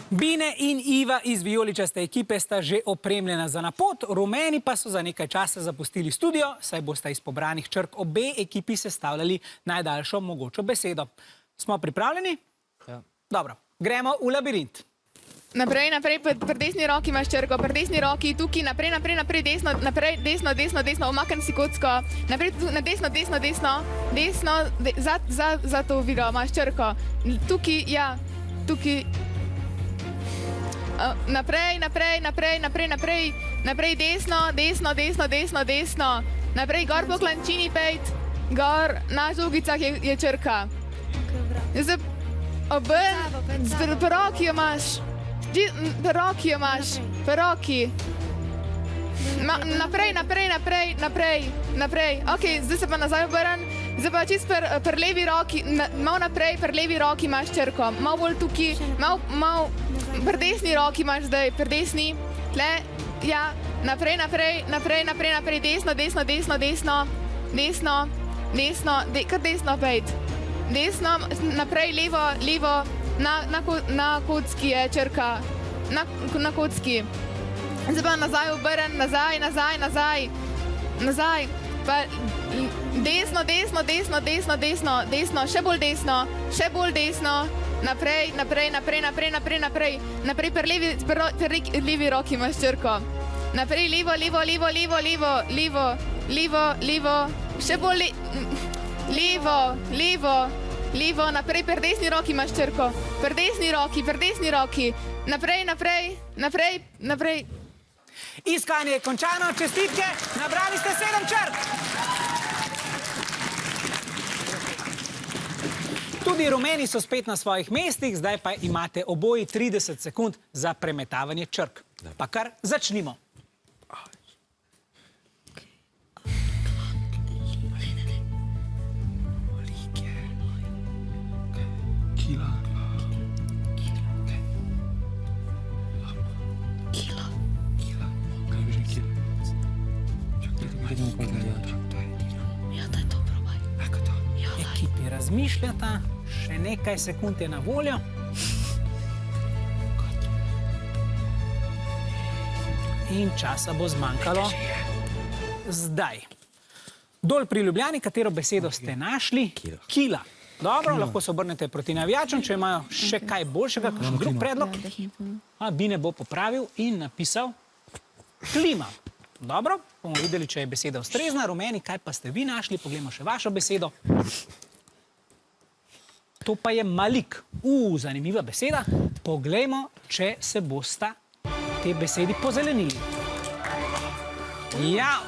Bine in Iva iz vijoličaste ekipe sta že opremljena za napot, rumeni pa so za nekaj časa zapustili studio, saj bosta iz pobranih črk obe ekipi sestavljali najdaljšo mogočo besedo. Smo pripravljeni? Ja. Dobro, gremo v labirint. Naprej, naprej, pri desni roki imaš črko, pri desni roki, tukaj, naprej, naprej, naprej, desno, naprej, desno, desno, desno, omakni si kocko, naprej, na desno, desno, desno, desno, za to oviro imaš črko, tukaj, ja, tukaj, naprej, naprej, naprej, naprej, naprej, naprej, desno, desno, desno, desno, desno, naprej, gor po klančini pejt, gor, na žogicah je črka. Zdaj, pri roki jo imaš. Roki jo imaš, roki. Naprej, naprej, naprej, naprej, naprej. Ok, zdaj se pa nazaj obrn. Zdaj pa čist pri levi roki, malo naprej, pri levi roki imaš črko. Malo bolj tukaj, malo pri desni roki imaš zdaj, pri desni. Tle, ja, naprej, naprej, naprej, naprej, naprej, desno, desno, desno, desno, desno, desno, kar desno pejt. Desno, naprej, levo, levo. Na kocki je črka, na kocki. Zdaj pa nazaj obrn, nazaj, nazaj, nazaj, nazaj. Pa desno, desno, desno, desno, desno, desno, še bolj desno, naprej, naprej, naprej, naprej, naprej, naprej, naprej, pri levi roki imaš črko. Naprej, levo, levo, levo, levo, levo, levo, levo, levo, še bolj levo, levo, levo, naprej, pri desni roki imaš črko, pri desni roki, naprej, naprej, naprej, naprej. Iskanje je končano, čestitke, nabrali ste 7 črk. Tudi rumeni so spet na svojih mestih, zdaj pa imate oboji 30 sekund za premetavanje črk. Pa kar začnimo. Ekipi razmišljata, še nekaj sekund je na voljo. In časa bo zmanjkalo. Zdaj. Dol pri Ljubljani, katero besedo ste našli? Kila. Dobro, lahko se obrnete proti navijačem, če imajo še kaj boljšega, kakšen drug predlog. Bine bo popravil in napisal klima. Dobro, bomo videli, če je beseda ustrezna. Rumeni, kaj pa ste vi našli? Poglejmo še vašo besedo. To pa je malik. Zanimiva beseda. Poglejmo, če se bosta te besedi pozelenili. Ja,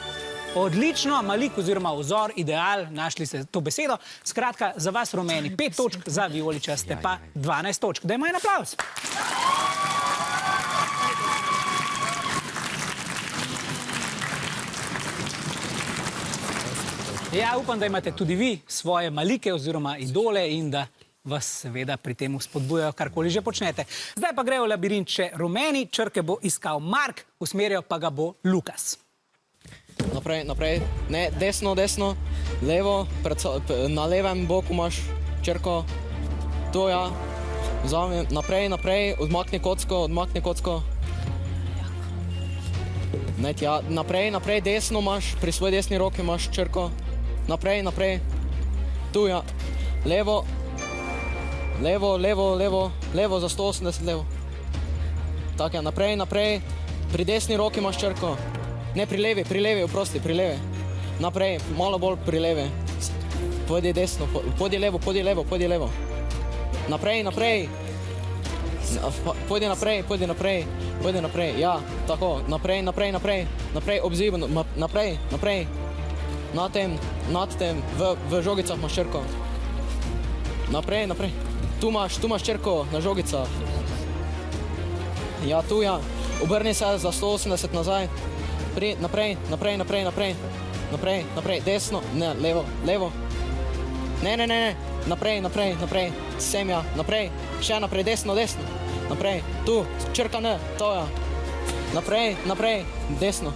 odlično. Malik oziroma vzor, ideal, našli ste to besedo. Skratka, za vas rumeni 5 točk, za vijoličaste pa 12 točk. Dajmo en aplavz. Ja, upam, da imate tudi vi svoje malike oziroma idole in da vas seveda pri tem spodbujajo, karkoli že počnete. Zdaj pa grejo v labirint še rumeni, črke bo iskal Mark, usmerjal pa ga bo Lukas. Naprej, naprej, ne, desno, desno, levo, na levem boku imaš črko, to ja, vzamem, naprej, naprej, odmakni kocko. Ne, ja, naprej, naprej, desno imaš, pri svoji desni roki imaš črko. Naprej, naprej, tu ja, levo, levo, levo, levo, levo za 180 levo. Tako ja, naprej, naprej, pri desni roki imaš črko. Ne, pri levi, oprosti, pri levi. Naprej, malo bolj pri levi. Pojdi desno, pojdi levo. Naprej, naprej. Pojdi naprej, ja, tako, naprej, obzivno, naprej. Nad tem, v žogicah imaš črko. Naprej. Tu imaš črko na žogicah. Ja, tu ja. Obrni se za 180 nazaj. Naprej. Naprej, desno, ne, levo. Ne. Naprej. Sem ja, naprej. Še naprej, desno. Naprej, tu, črka ne, to ja. Naprej, desno.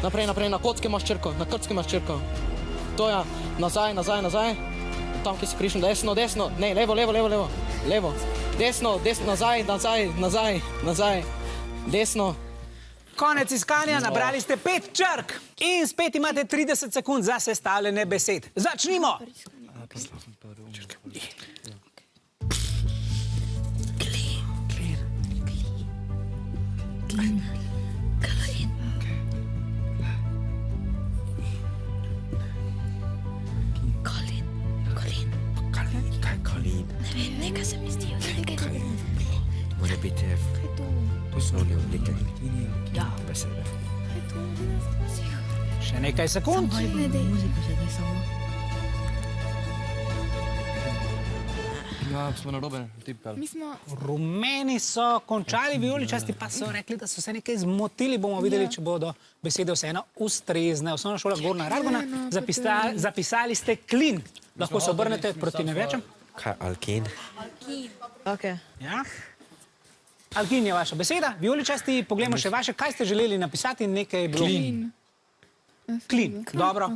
Naprej, na kocki imaš črko, To ja, nazaj. tam, ki si prišel, desno, desno, ne, levo, levo, levo, levo, levo, desno, desno, nazaj, nazaj, nazaj, nazaj, desno. Konec iskanja, nabrali ste 5 črk in spet imate 30 sekund za sestavljene besed. Začnimo! Nekaj se mi zdi, mora biti poslovljen nekaj. Ja, besede. Še nekaj sekund. Ja, smo na robe tipkali. Mi smo... Rumeni so končali, vijoličasti pa so rekli, da so se nekaj zmotili. Bomo videli, če bodo besede vseeno ustrezne. Osnovna šola Gornja Radgona, zapisali ste klin. Lahko se obrnete proti nevečem. Kaj, alkin? Okay. Ja. Alkin je vaša beseda. Vijoličasti, poglejmo še vaše. Kaj ste želeli napisati? Nekaj je bilo... Klin. Dobro.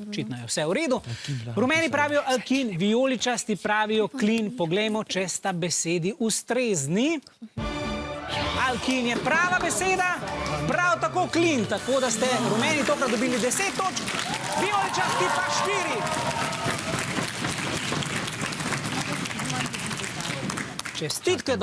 Očitno je vse v redu. Rumeni pravijo alkin, vijoličasti pravijo klin. Poglejmo, če sta besedi ustrezni. Alkin je prava beseda, prav tako klin. Tako da ste rumeni tokrat dobili 10 točk, vijoličasti pa 4. Čestitke.